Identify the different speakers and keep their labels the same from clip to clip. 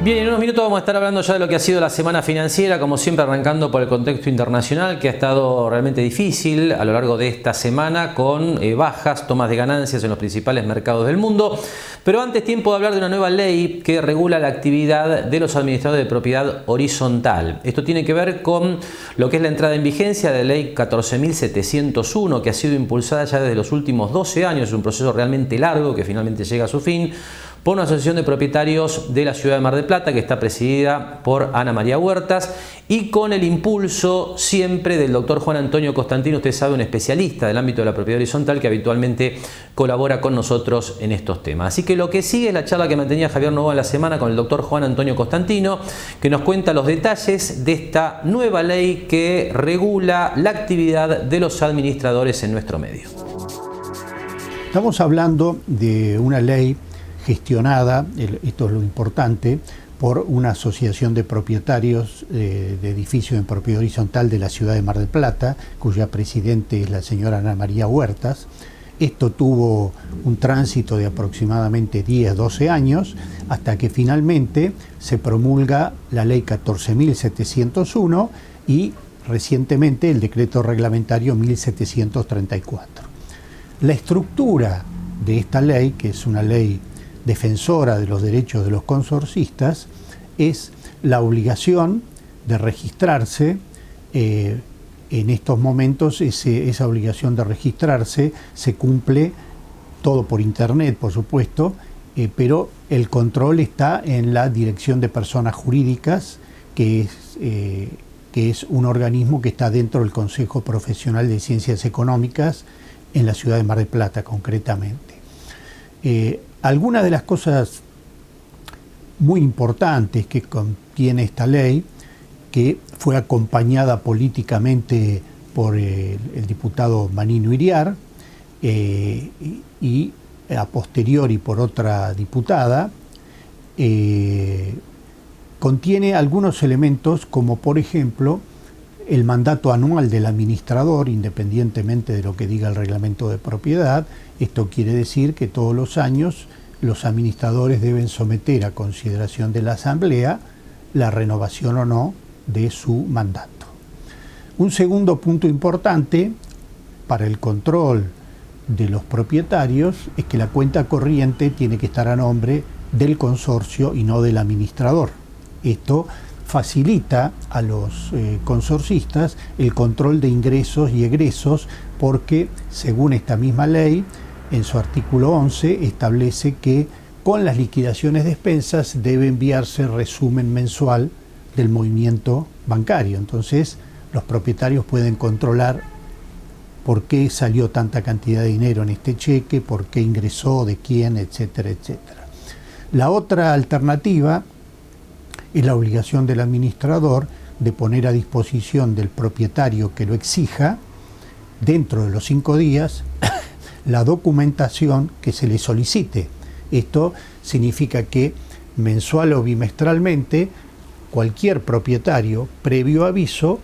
Speaker 1: Bien, en unos minutos vamos a estar hablando ya de lo que ha sido la semana financiera, como siempre arrancando por el contexto internacional, que ha estado realmente difícil a lo largo de esta semana, con bajas, tomas de ganancias en los principales mercados del mundo. Pero antes, tiempo de hablar de una nueva ley que regula la actividad de los administradores de propiedad horizontal. Esto tiene que ver con lo que es la entrada en vigencia de la ley 14.701, que ha sido impulsada ya desde los últimos 12 años, es un proceso realmente largo que finalmente llega a su fin, por una asociación de propietarios de la ciudad de Mar del Plata que está presidida por Ana María Huertas y con el impulso siempre del doctor Juan Antonio Costantino, usted sabe, un especialista del ámbito de la propiedad horizontal que habitualmente colabora con nosotros en estos temas. Así que lo que sigue es la charla que mantenía Javier Novoa en la semana con el doctor Juan Antonio Costantino, que nos cuenta los detalles de esta nueva ley que regula la actividad de los administradores en nuestro medio.
Speaker 2: Estamos hablando de una ley gestionada, esto es lo importante, por una asociación de propietarios de edificios en propiedad horizontal de la ciudad de Mar del Plata, cuya presidente es la señora Ana María Huertas. Esto tuvo un tránsito de aproximadamente 10-12 años, hasta que finalmente se promulga la ley 14.701 y recientemente el decreto reglamentario 1734. La estructura de esta ley, que es una ley defensora de los derechos de los consorcistas, es la obligación de registrarse. En estos momentos esa obligación de registrarse se cumple todo por internet, por supuesto, pero el control está en la Dirección de Personas Jurídicas, que es un organismo que está dentro del Consejo Profesional de Ciencias Económicas en la ciudad de Mar del Plata concretamente. Algunas de las cosas muy importantes que contiene esta ley, que fue acompañada políticamente por el diputado Manino Iriar y a posteriori por otra diputada, contiene algunos elementos como, por ejemplo, el mandato anual del administrador, independientemente de lo que diga el reglamento de propiedad. Esto quiere decir que todos los años los administradores deben someter a consideración de la Asamblea la renovación o no de su mandato. Un segundo punto importante para el control de los propietarios es que la cuenta corriente tiene que estar a nombre del consorcio y no del administrador. Esto facilita a los consorcistas el control de ingresos y egresos, porque según esta misma ley, en su artículo 11 establece que con las liquidaciones de expensas debe enviarse resumen mensual del movimiento bancario. Entonces los propietarios pueden controlar por qué salió tanta cantidad de dinero en este cheque, por qué ingresó, de quién, etcétera, etcétera. La otra alternativa es la obligación del administrador de poner a disposición del propietario que lo exija, dentro de los 5 días, la documentación que se le solicite. Esto significa que mensual o bimestralmente cualquier propietario, previo aviso,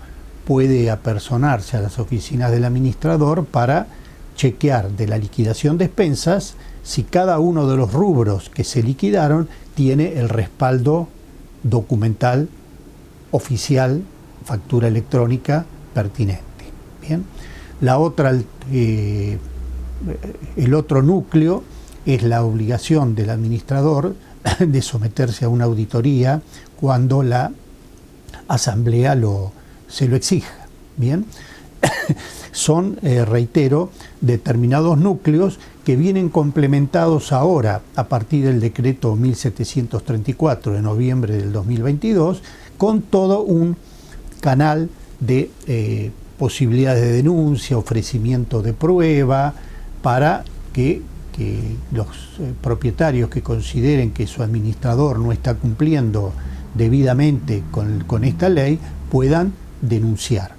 Speaker 2: puede apersonarse a las oficinas del administrador para chequear de la liquidación de expensas si cada uno de los rubros que se liquidaron tiene el respaldo documental oficial, factura electrónica pertinente. Bien. El otro núcleo es la obligación del administrador de someterse a una auditoría cuando la Asamblea se lo exija. Bien. Son, reitero, determinados núcleos que vienen complementados ahora a partir del decreto 1734 de noviembre del 2022, con todo un canal de posibilidades de denuncia, ofrecimiento de prueba, para que los propietarios que consideren que su administrador no está cumpliendo debidamente con esta ley puedan denunciar.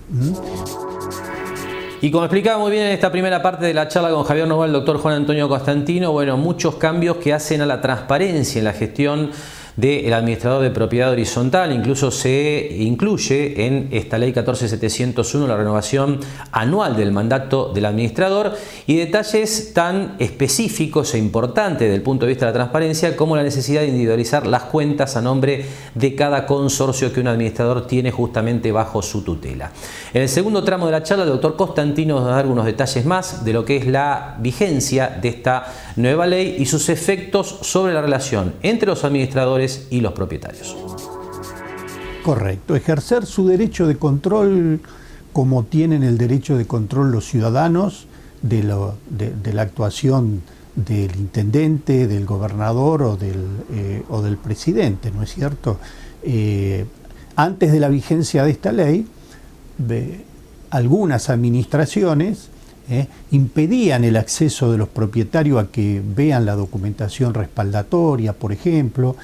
Speaker 1: Y como explicaba muy bien en esta primera parte de la charla con Javier Novoa, el doctor Juan Antonio Costantino, bueno, muchos cambios que hacen a la transparencia en la gestión del administrador de propiedad horizontal. Incluso se incluye en esta ley 14701 la renovación anual del mandato del administrador y detalles tan específicos e importantes desde el punto de vista de la transparencia como la necesidad de individualizar las cuentas a nombre de cada consorcio que un administrador tiene justamente bajo su tutela. En el segundo tramo de la charla, el doctor Costantino nos va a dar algunos detalles más de lo que es la vigencia de esta nueva ley y sus efectos sobre la relación entre los administradores y los propietarios.
Speaker 2: Correcto. Ejercer su derecho de control como tienen el derecho de control los ciudadanos de la actuación del intendente, del gobernador o del presidente, ¿no es cierto? Antes de la vigencia de esta ley, algunas administraciones impedían el acceso de los propietarios a que vean la documentación respaldatoria, por ejemplo.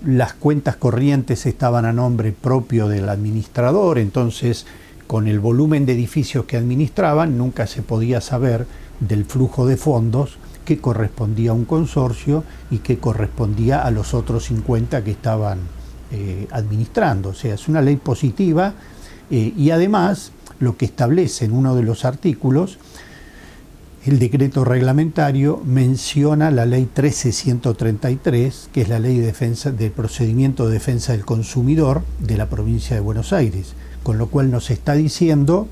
Speaker 2: Las cuentas corrientes estaban a nombre propio del administrador, entonces con el volumen de edificios que administraban nunca se podía saber del flujo de fondos que correspondía a un consorcio y que correspondía a los otros 50 que estaban administrando. O sea, es una ley positiva y además lo que establece en uno de los artículos, el decreto reglamentario menciona la ley 13133, que es la ley de procedimiento de defensa del consumidor de la provincia de Buenos Aires, con lo cual nos está diciendo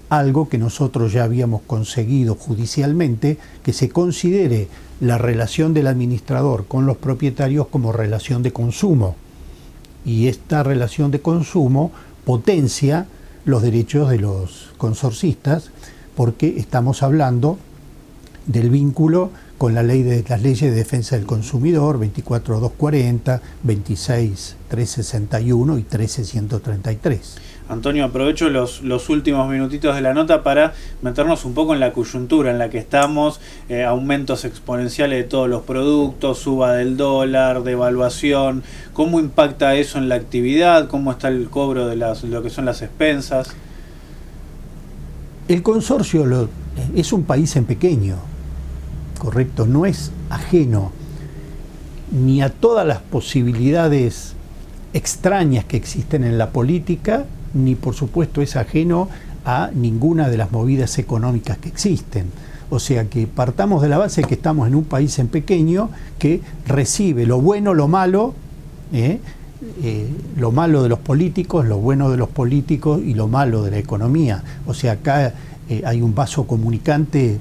Speaker 2: algo que nosotros ya habíamos conseguido judicialmente, que se considere la relación del administrador con los propietarios como relación de consumo. Y esta relación de consumo potencia los derechos de los consorcistas, porque estamos hablando del vínculo con las leyes de defensa del consumidor 24240, 26361 y 13133.
Speaker 3: Antonio, aprovecho los últimos minutitos de la nota para meternos un poco en la coyuntura en la que estamos, aumentos exponenciales de todos los productos, suba del dólar, devaluación. ¿Cómo impacta eso en la actividad? ¿Cómo está el cobro de lo que son las expensas?
Speaker 2: El consorcio es un país en pequeño, correcto, no es ajeno ni a todas las posibilidades extrañas que existen en la política, ni por supuesto es ajeno a ninguna de las movidas económicas que existen. O sea que partamos de la base que estamos en un país en pequeño que recibe lo bueno, lo malo de los políticos, lo bueno de los políticos y lo malo de la economía. O sea, acá hay un vaso comunicante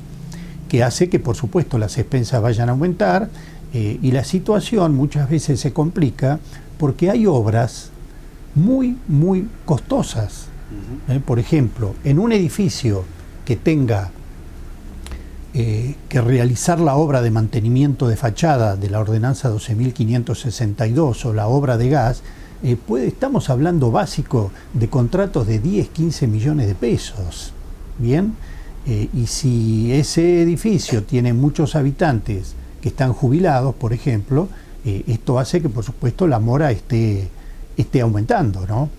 Speaker 2: que hace que por supuesto las expensas vayan a aumentar y la situación muchas veces se complica porque hay obras muy costosas. Por ejemplo, en un edificio que tenga que realizar la obra de mantenimiento de fachada de la ordenanza 12.562 o la obra de gas, estamos hablando básico de contratos de 10, 15 millones de pesos. Bien, y si ese edificio tiene muchos habitantes que están jubilados, por ejemplo, esto hace que por supuesto la mora esté aumentando, ¿no?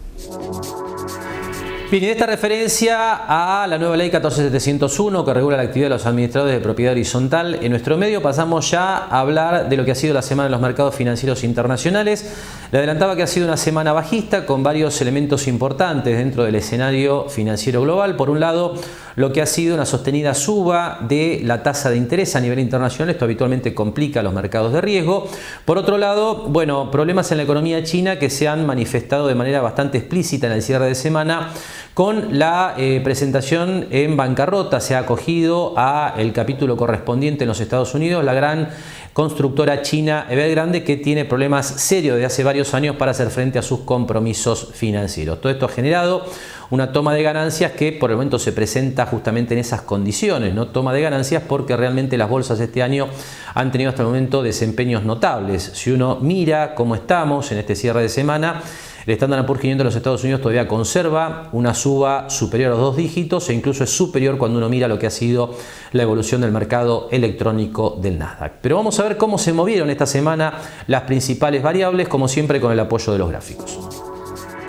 Speaker 1: Bien, y de esta referencia a la nueva ley 14701 que regula la actividad de los administradores de propiedad horizontal, en nuestro medio pasamos ya a hablar de lo que ha sido la semana en los mercados financieros internacionales. Le adelantaba que ha sido una semana bajista con varios elementos importantes dentro del escenario financiero global. Por un lado, lo que ha sido una sostenida suba de la tasa de interés a nivel internacional. Esto habitualmente complica los mercados de riesgo. Por otro lado, bueno, problemas en la economía china que se han manifestado de manera bastante explícita en el cierre de semana con la presentación en bancarrota. Se ha acogido a el capítulo correspondiente en los Estados Unidos, la gran constructora china Evergrande, que tiene problemas serios desde hace varios años para hacer frente a sus compromisos financieros. Todo esto ha generado una toma de ganancias que por el momento se presenta justamente en esas condiciones, ¿no? Toma de ganancias porque realmente las bolsas este año han tenido hasta el momento desempeños notables. Si uno mira cómo estamos en este cierre de semana, el Standard & Poor's 500 de los Estados Unidos todavía conserva una suba superior a los 2 dígitos e incluso es superior cuando uno mira lo que ha sido la evolución del mercado electrónico del Nasdaq. Pero vamos a ver cómo se movieron esta semana las principales variables, como siempre con el apoyo de los gráficos.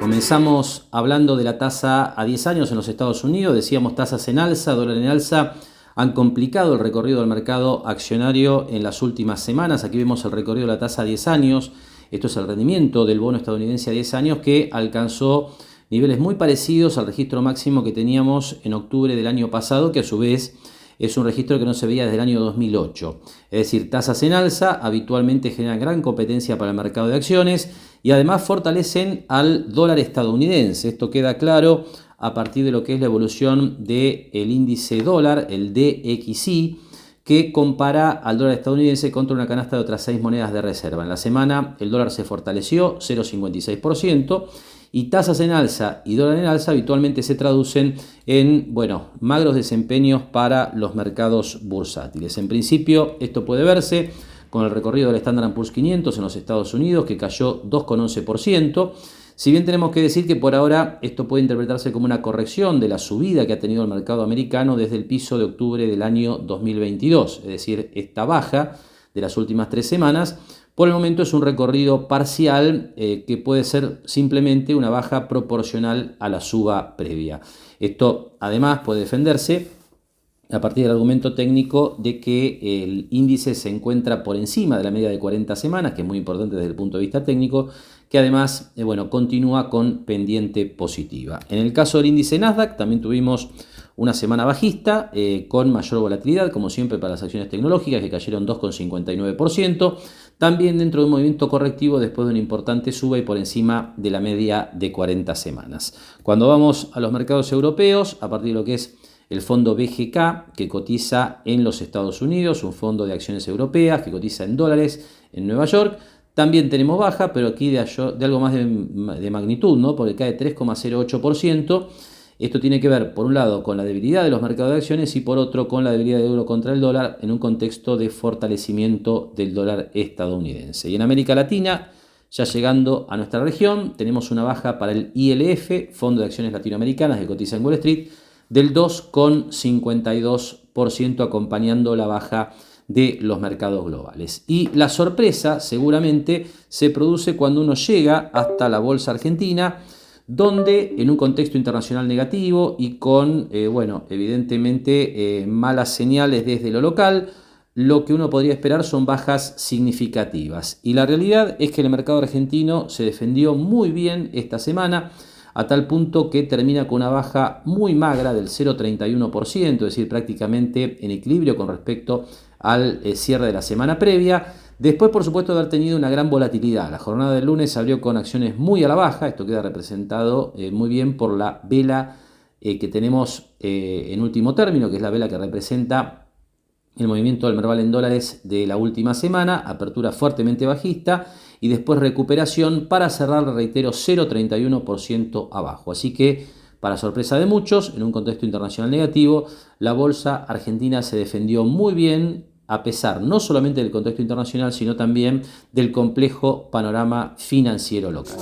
Speaker 1: Comenzamos hablando de la tasa a 10 años en los Estados Unidos. Decíamos tasas en alza, dólar en alza. Han complicado el recorrido del mercado accionario en las últimas semanas. Aquí vemos el recorrido de la tasa a 10 años Esto es el rendimiento del bono estadounidense a 10 años, que alcanzó niveles muy parecidos al registro máximo que teníamos en octubre del año pasado, que a su vez es un registro que no se veía desde el año 2008. Es decir, tasas en alza habitualmente generan gran competencia para el mercado de acciones y además fortalecen al dólar estadounidense. Esto queda claro a partir de lo que es la evolución del índice dólar, el DXY, que compara al dólar estadounidense contra una canasta de otras 6 monedas de reserva. En la semana el dólar se fortaleció 0,56%, y tasas en alza y dólar en alza habitualmente se traducen en, magros desempeños para los mercados bursátiles. En principio, esto puede verse con el recorrido del Standard & Poor's 500 en los Estados Unidos, que cayó 2,11%. Si bien tenemos que decir que por ahora esto puede interpretarse como una corrección de la subida que ha tenido el mercado americano desde el piso de octubre del año 2022, es decir, esta baja de las últimas 3 semanas, por el momento es un recorrido parcial que puede ser simplemente una baja proporcional a la suba previa. Esto además puede defenderse a partir del argumento técnico de que el índice se encuentra por encima de la media de 40 semanas, que es muy importante desde el punto de vista técnico, que además continúa con pendiente positiva. En el caso del índice Nasdaq también tuvimos una semana bajista con mayor volatilidad, como siempre para las acciones tecnológicas, que cayeron 2,59%, también dentro de un movimiento correctivo después de una importante suba y por encima de la media de 40 semanas. Cuando vamos a los mercados europeos, a partir de lo que es el fondo BGK, que cotiza en los Estados Unidos, un fondo de acciones europeas que cotiza en dólares en Nueva York, también tenemos baja, pero aquí de algo más de magnitud, ¿no? Porque cae 3,08%. Esto tiene que ver, por un lado, con la debilidad de los mercados de acciones y por otro, con la debilidad del euro contra el dólar en un contexto de fortalecimiento del dólar estadounidense. Y en América Latina, ya llegando a nuestra región, tenemos una baja para el ILF, Fondo de Acciones Latinoamericanas, que cotiza en Wall Street, del 2,52%, acompañando la baja de los mercados globales. Y la sorpresa seguramente se produce cuando uno llega hasta la bolsa argentina, donde en un contexto internacional negativo y con, evidentemente malas señales desde lo local, lo que uno podría esperar son bajas significativas. Y la realidad es que el mercado argentino se defendió muy bien esta semana, a tal punto que termina con una baja muy magra del 0,31%, es decir, prácticamente en equilibrio con respecto al cierre de la semana previa. Después, por supuesto, de haber tenido una gran volatilidad. La jornada del lunes abrió con acciones muy a la baja. Esto queda representado muy bien por la vela que tenemos en último término, que es la vela que representa el movimiento del Merval en dólares de la última semana. Apertura fuertemente bajista y después recuperación para cerrar, reitero, 0,31% abajo. Así que, para sorpresa de muchos, en un contexto internacional negativo, la bolsa argentina se defendió muy bien, a pesar no solamente del contexto internacional, sino también del complejo panorama financiero local.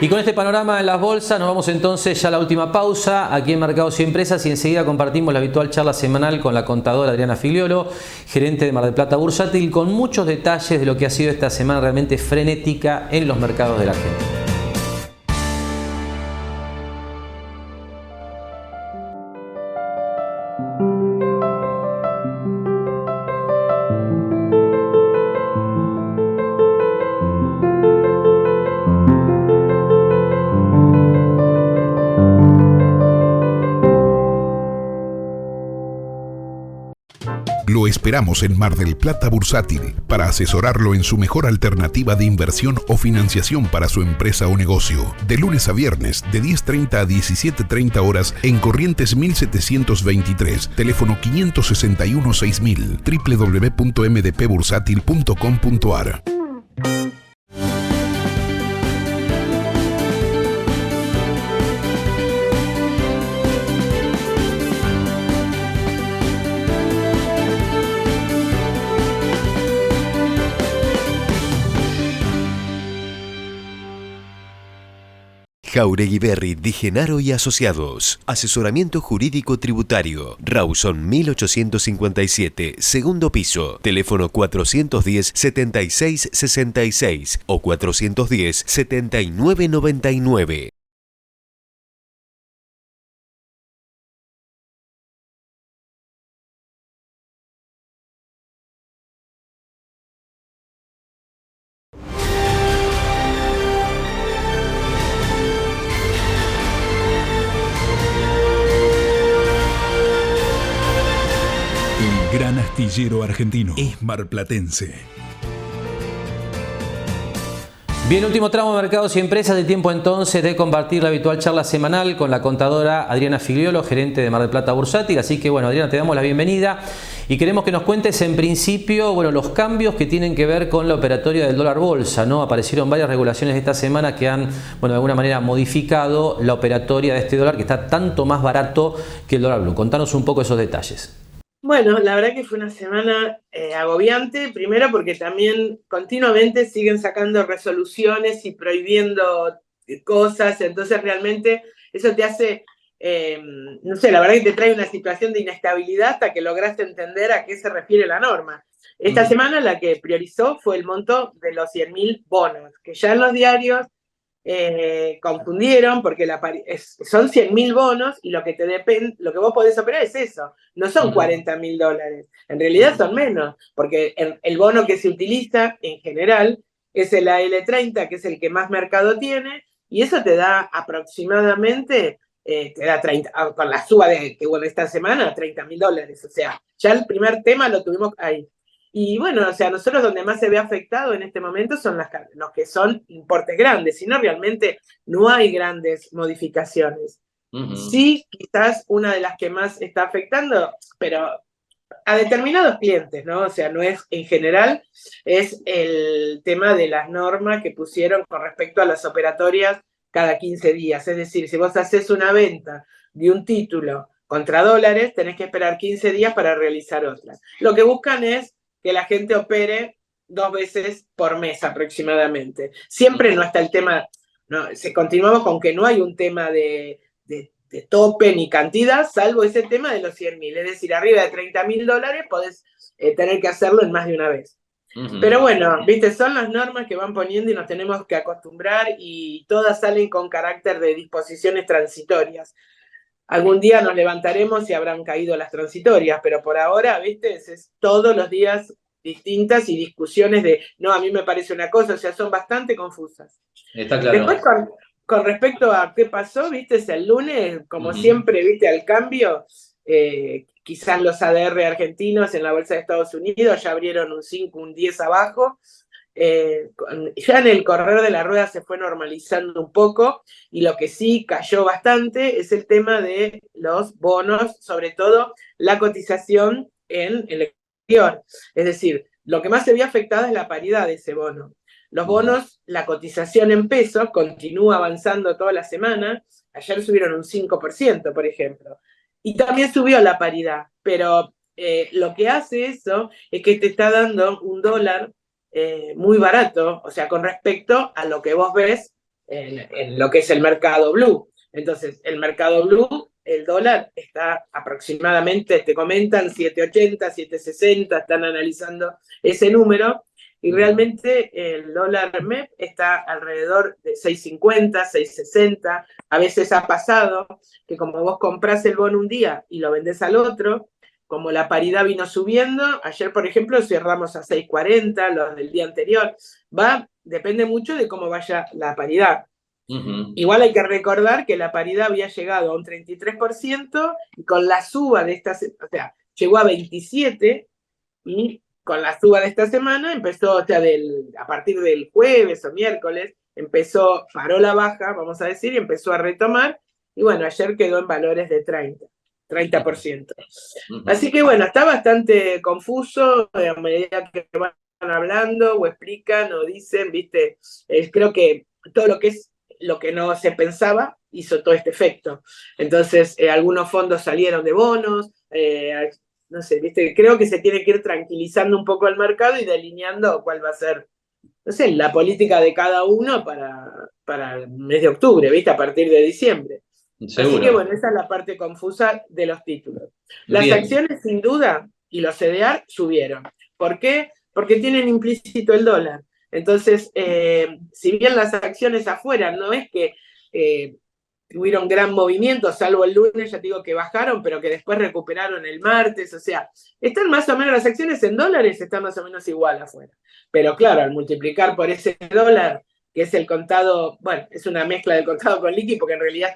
Speaker 1: Y con este panorama en las bolsas nos vamos entonces ya a la última pausa aquí en Mercados y Empresas, y enseguida compartimos la habitual charla semanal con la contadora Adriana Figliolo, gerente de Mar del Plata Bursátil, con muchos detalles de lo que ha sido esta semana realmente frenética en los mercados de la Argentina.
Speaker 4: Lo esperamos en Mar del Plata Bursátil para asesorarlo en su mejor alternativa de inversión o financiación para su empresa o negocio. De lunes a viernes, de 10:30 a 17:30 horas en Corrientes 1723, teléfono 561-6000, www.mdpbursátil.com.ar.
Speaker 5: Jauregui Berry Di Genaro y Asociados. Asesoramiento jurídico tributario. Rawson 1857, segundo piso. Teléfono 410-7666 o 410-7999.
Speaker 4: Astillero Argentino es marplatense.
Speaker 1: Bien, último tramo de mercados y empresas, de tiempo entonces de compartir la habitual charla semanal con la contadora Adriana Figliolo, gerente de Mar del Plata Bursátil. Así que bueno, Adriana, te damos la bienvenida y queremos que nos cuentes en principio, bueno, los cambios que tienen que ver con la operatoria del dólar bolsa, ¿no? Aparecieron varias regulaciones esta semana que han, bueno, de alguna manera modificado la operatoria de este dólar que está tanto más barato que el dólar blue. Contanos un poco esos detalles.
Speaker 6: Bueno, la verdad que fue una semana agobiante, primero porque también continuamente siguen sacando resoluciones y prohibiendo cosas, entonces realmente eso te hace, no sé, la verdad que te trae una situación de inestabilidad hasta que lograste entender a qué se refiere la norma. Esta semana la que priorizó fue el monto de los 100.000 bonos, que ya en los diarios confundieron porque son 100.000 bonos y lo que lo que vos podés operar es eso, no son 40.000 dólares, en realidad son menos, porque el bono que se utiliza en general es el AL30, que es el que más mercado tiene, y eso te da aproximadamente, te da 30, con la suba que hubo esta semana, 30.000 dólares, o sea, ya el primer tema lo tuvimos ahí. Y bueno, o sea, nosotros donde más se ve afectado en este momento son los que son importes grandes, si no realmente no hay grandes modificaciones. Sí, quizás una de las que más está afectando, pero a determinados clientes, ¿no? O sea, no es en general, es el tema de las normas que pusieron con respecto a las operatorias cada 15 días. Es decir, si vos haces una venta de un título contra dólares, tenés que esperar 15 días para realizar otra. Lo que buscan es que la gente opere 2 veces por mes aproximadamente. Siempre no está el tema, no, continuamos con que no hay un tema de tope ni cantidad, salvo ese tema de los 100.000. Es decir, arriba de 30.000 dólares podés tener que hacerlo en más de una vez. Pero bueno, viste, son las normas que van poniendo y nos tenemos que acostumbrar y todas salen con carácter de disposiciones transitorias. Algún día nos levantaremos y habrán caído las transitorias, pero por ahora, viste, es todos los días distintas y discusiones de, no, a mí me parece una cosa, o sea, son bastante confusas.
Speaker 1: Está claro.
Speaker 6: Después, con respecto a qué pasó, viste, es el lunes, como siempre, viste, al cambio, quizás los ADR argentinos en la bolsa de Estados Unidos ya abrieron un 5, un 10 abajo. Ya en el correr de la rueda se fue normalizando un poco y lo que sí cayó bastante es el tema de los bonos, sobre todo la cotización en el exterior. Es decir, lo que más se vio afectada es la paridad de ese bono. Los bonos, la cotización en pesos continúa avanzando toda la semana. Ayer subieron un 5%, por ejemplo. Y también subió la paridad, pero lo que hace eso es que te está dando un dólar muy barato, o sea, con respecto a lo que vos ves en lo que es el mercado blue. Entonces, el mercado blue, el dólar está aproximadamente, te comentan, 7.80, 7.60, están analizando ese número, y realmente el dólar MEP está alrededor de 6.50, 6.60, a veces ha pasado que como vos comprás el bono un día y lo vendés al otro, como la paridad vino subiendo, ayer, por ejemplo, cerramos a 6.40, los del día anterior. Depende mucho de cómo vaya la paridad. Igual hay que recordar que la paridad había llegado a un 33% y con la suba de esta semana, o sea, llegó a 27 y con la suba de esta semana empezó, o sea, a partir del jueves o miércoles, paró la baja, vamos a decir, y empezó a retomar. Y bueno, ayer quedó en valores de 30%. Así que bueno, está bastante confuso a medida que van hablando o explican o dicen, viste, creo que todo lo que es lo que no se pensaba hizo todo este efecto. Entonces, algunos fondos salieron de bonos, no sé, viste, creo que se tiene que ir tranquilizando un poco el mercado y delineando cuál va a ser, no sé, la política de cada uno para el mes de octubre, viste, a partir de diciembre. Seguro. Así que bueno, esa es la parte confusa de los títulos. Las acciones, sin duda, y los CDR subieron. ¿Por qué? Porque tienen implícito el dólar. Entonces, si bien las acciones afuera no es que tuvieron gran movimiento, salvo el lunes, ya te digo que bajaron, pero que después recuperaron el martes, o sea, están más o menos, las acciones en dólares están más o menos igual afuera. Pero claro, al multiplicar por ese dólar, que es el contado, bueno, es una mezcla del contado con liqui, porque en realidad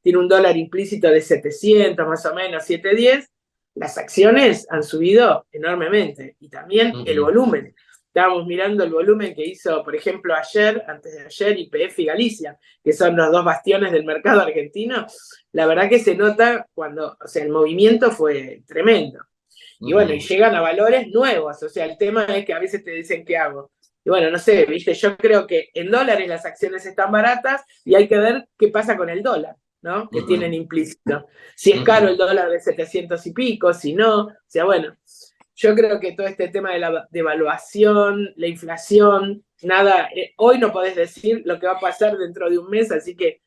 Speaker 6: tiene un dólar implícito de 700, más o menos, 710, las acciones han subido enormemente y también el volumen. Estábamos mirando el volumen que hizo, por ejemplo, antes de ayer, YPF y Galicia, que son los dos bastiones del mercado argentino. La verdad que se nota o sea, el movimiento fue tremendo. Y bueno, y llegan a valores nuevos, o sea, el tema es que a veces te dicen qué hago. Y bueno, no sé, viste, yo creo que en dólares las acciones están baratas y hay que ver qué pasa con el dólar, ¿no? Que tienen implícito. Si es caro el dólar de 700 y pico, si no, o sea, bueno, yo creo que todo este tema de la devaluación, la inflación, nada, hoy no podés decir lo que va a pasar dentro de un mes, así que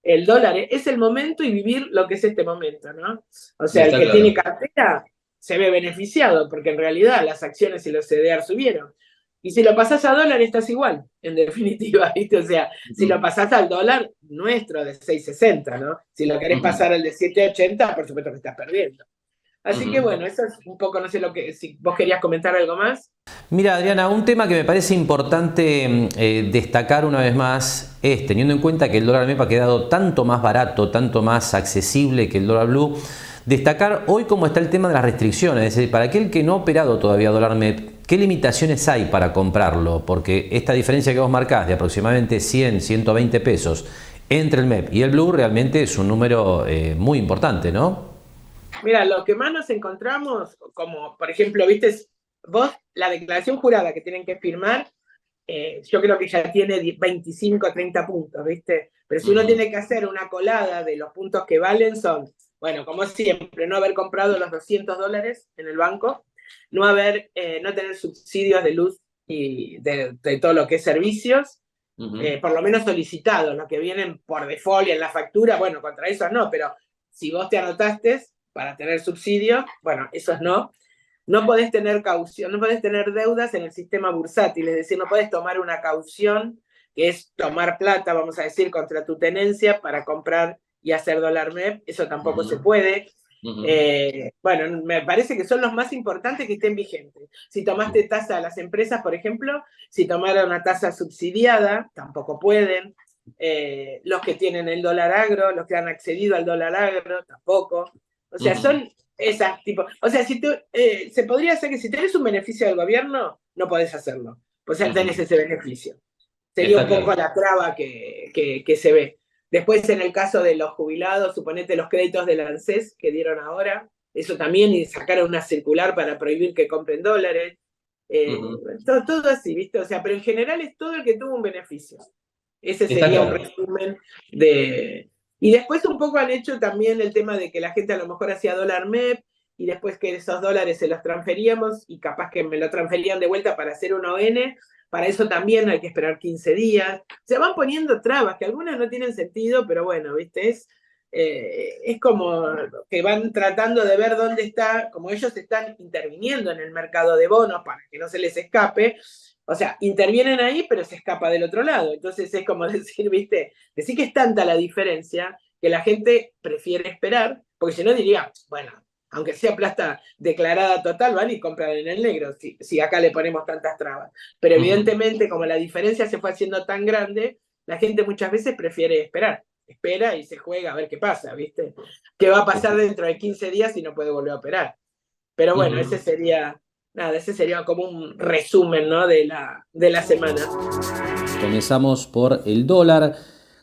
Speaker 6: el dólar es el momento y vivir lo que es este momento, ¿no? O sea, el que tiene cartera se ve beneficiado, porque en realidad las acciones y los CDR subieron. Y si lo pasás a dólar, estás igual, en definitiva, ¿viste? O sea, si lo pasás al dólar nuestro de 6.60, ¿no? Si lo querés pasar al de 7.80, por supuesto que estás perdiendo. Así que bueno, eso es un poco, no sé si vos querías comentar algo más.
Speaker 1: Mira, Adriana, un tema que me parece importante destacar una vez más es, teniendo en cuenta que el dólar MEP ha quedado tanto más barato, tanto más accesible que el dólar blue, destacar hoy cómo está el tema de las restricciones. Es decir, para aquel que no ha operado todavía dólar MEP, ¿qué limitaciones hay para comprarlo? Porque esta diferencia que vos marcás de aproximadamente 100, 120 pesos entre el MEP y el blue realmente es un número muy importante, ¿no?
Speaker 6: Mira, lo que más nos encontramos, como por ejemplo, viste, vos, la declaración jurada que tienen que firmar, yo creo que ya tiene 25 o 30 puntos, ¿viste? Pero si uno tiene que hacer una colada de los puntos que valen son, bueno, como siempre, no haber comprado los $200 en el banco, no tener subsidios de luz y de todo lo que es servicios, por lo menos solicitados, los que vienen por default y en la factura, bueno, contra esos no, pero si vos te anotaste para tener subsidio, bueno, esos no. No podés tener caución, no podés tener deudas en el sistema bursátil, es decir, no podés tomar una caución, que es tomar plata, vamos a decir, contra tu tenencia para comprar y hacer dólar MEP, eso tampoco se puede. Bueno, me parece que son los más importantes que estén vigentes. Si tomaste tasa a las empresas, por ejemplo, si tomaron una tasa subsidiada, tampoco pueden. Los que tienen el dólar agro, los que han accedido al dólar agro, tampoco. O sea, son esas tipo. O sea, se podría hacer que si tenés un beneficio del gobierno, no podés hacerlo. Pues ya tenés ese beneficio. Sería un poco la traba que se ve. Después, en el caso de los jubilados, suponete los créditos del ANSES que dieron ahora, eso también, y sacaron una circular para prohibir que compren dólares. Todo así, ¿viste? O sea, pero en general es todo el que tuvo un beneficio. Ese sería un resumen de... Y después un poco han hecho también el tema de que la gente a lo mejor hacía dólar MEP y después que esos dólares se los transferíamos y capaz que me lo transferían de vuelta para hacer un ON. Para eso también hay que esperar 15 días. Se van poniendo trabas, que algunas no tienen sentido, pero bueno, ¿viste? Es como que van tratando de ver dónde está, como ellos están interviniendo en el mercado de bonos para que no se les escape. O sea, intervienen ahí, pero se escapa del otro lado. Entonces es como decir, ¿viste? Decir que es tanta la diferencia que la gente prefiere esperar, porque si no diría, bueno, aunque sea plata declarada total, van y compran en el negro, si acá le ponemos tantas trabas. Pero evidentemente, como la diferencia se fue haciendo tan grande, la gente muchas veces prefiere esperar. Espera y se juega a ver qué pasa, ¿viste? ¿Qué va a pasar dentro de 15 días si no puede volver a operar? Pero bueno, ese sería como un resumen, ¿no? de la semana.
Speaker 1: Comenzamos por el dólar,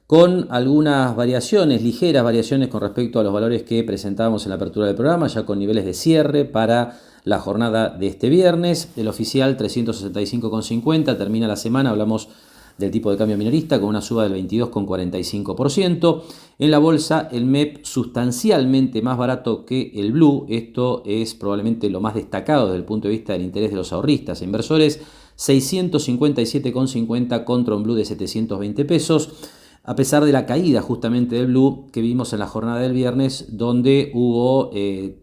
Speaker 1: con algunas variaciones, ligeras variaciones con respecto a los valores que presentábamos en la apertura del programa, ya con niveles de cierre para la jornada de este viernes. El oficial 365,50, termina la semana, hablamos del tipo de cambio minorista con una suba del 22,45%. En la bolsa el MEP sustancialmente más barato que el blue, esto es probablemente lo más destacado desde el punto de vista del interés de los ahorristas e inversores, 657,50 contra un blue de 720 pesos. A pesar de la caída justamente del blue que vimos en la jornada del viernes, donde hubo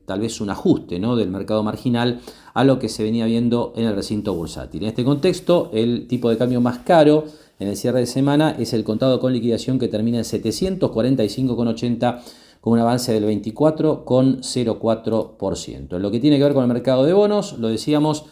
Speaker 1: tal vez un ajuste, ¿no?, del mercado marginal a lo que se venía viendo en el recinto bursátil. En este contexto, el tipo de cambio más caro en el cierre de semana es el contado con liquidación, que termina en 745,80 con un avance del 24,04%. En lo que tiene que ver con el mercado de bonos, lo decíamos,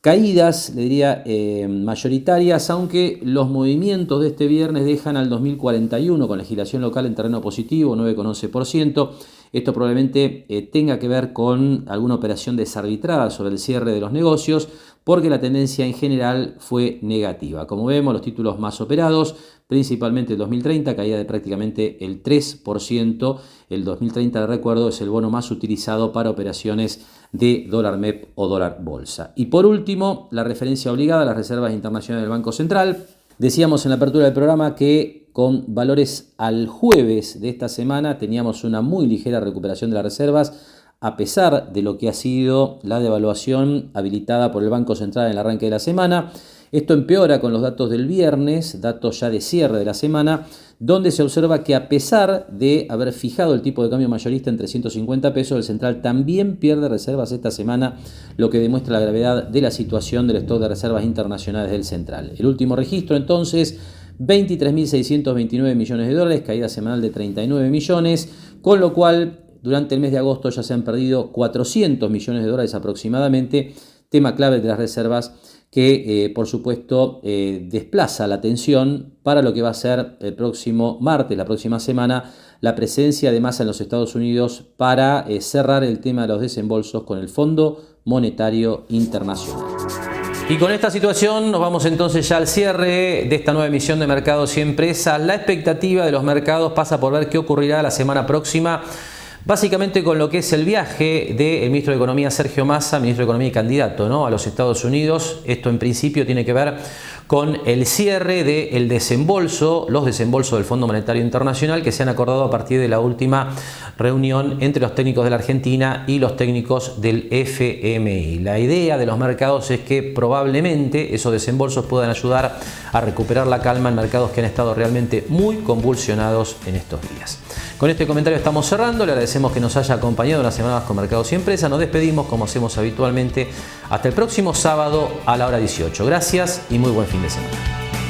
Speaker 1: caídas, le diría, mayoritarias, aunque los movimientos de este viernes dejan al 2041 con legislación local en terreno positivo, 9,11%. Esto probablemente tenga que ver con alguna operación desarbitrada sobre el cierre de los negocios, porque la tendencia en general fue negativa. Como vemos, los títulos más operados, principalmente el 2030, caída de prácticamente el 3%. El 2030, de recuerdo, es el bono más utilizado para operaciones de dólar MEP o dólar bolsa. Y por último, la referencia obligada a las reservas internacionales del Banco Central. Decíamos en la apertura del programa que con valores al jueves de esta semana teníamos una muy ligera recuperación de las reservas, a pesar de lo que ha sido la devaluación habilitada por el Banco Central en el arranque de la semana. Esto empeora con los datos del viernes, datos ya de cierre de la semana, donde se observa que a pesar de haber fijado el tipo de cambio mayorista en 350 pesos, el central también pierde reservas esta semana, lo que demuestra la gravedad de la situación del stock de reservas internacionales del central. El último registro entonces, 23.629 millones de dólares, caída semanal de 39 millones, con lo cual durante el mes de agosto ya se han perdido 400 millones de dólares aproximadamente, tema clave de las reservas que por supuesto desplaza la atención para lo que va a ser el próximo martes, la próxima semana, la presencia de masa en los Estados Unidos para cerrar el tema de los desembolsos con el Fondo Monetario Internacional. Y con esta situación nos vamos entonces ya al cierre de esta nueva emisión de Mercados y Empresas. La expectativa de los mercados pasa por ver qué ocurrirá la semana próxima, básicamente con lo que es el viaje del ministro de Economía Sergio Massa, ministro de Economía y candidato, ¿no?, a los Estados Unidos. Esto en principio tiene que ver con el cierre del desembolso, los desembolsos del Fondo Monetario Internacional que se han acordado a partir de la última reunión entre los técnicos de la Argentina y los técnicos del FMI. La idea de los mercados es que probablemente esos desembolsos puedan ayudar a recuperar la calma en mercados que han estado realmente muy convulsionados en estos días. Con este comentario estamos cerrando. Le agradecemos que nos haya acompañado una semana más con Mercados y Empresas. Nos despedimos como hacemos habitualmente hasta el próximo sábado a la hora 18. Gracias y muy buen fin de semana.